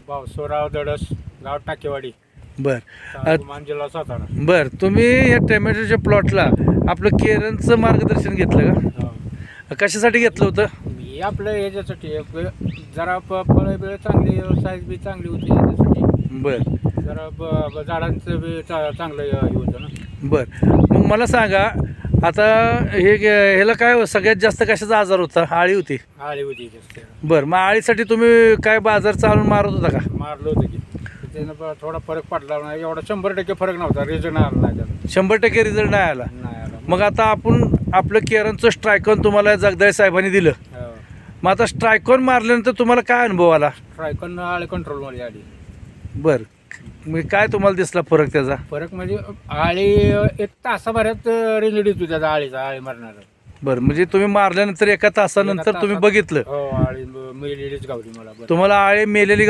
बावसोराव दडस, गाव टाकेवाडी, बर तालुका जिल्हा सातारा. बर तुम्ही या टोमॅटोच्या प्लॉटला आपलं केरनचं मार्गदर्शन घेतलं हो. का? कशासाठी घेतलं होतं? मी आपलं याच्यासाठी जरा फळं बिळं चांगली, साईज बी चांगली होती याच्यासाठी. बर जरा झाडांचं बी चांगलं हे होतं ना. बर मग मला सांगा आता ह्याला काय सगळ्यात जास्त कशाचा आजार होता? आळी होती. आळी होती जास्त. बर मग आळीसाठी तुम्ही काय बाजार चालून मारत होता का? मारलं होतं की त्यानं थोडा फरक पडला नाही, एवढा 100% फरक नव्हता, रिझल्ट आला नाही त्याला. 100% रिझल्ट नाही आला. नाही आला. मग आता आपण आपलं केरनचं स्ट्रायकॉन तुम्हाला जगदाळे साहेबांनी दिलं. हो. मग आता स्ट्रायकॉन मारल्यानंतर तुम्हाला काय अनुभव आला? ट्रायकॉन आळी कंट्रोलमध्ये आली. बर मग काय तुम्हाला दिसला फरक त्याचा? फरक म्हणजे आळी 1 तासाभरात रिझल्ट येतो त्याचा, आळी मारणार. बरं म्हणजे तुम्ही मारल्यानंतर एका तासानंतर तुम्ही बघितलं हो, आळी मेलेलीच गावली मला. तुम्हाला आळे मेलेली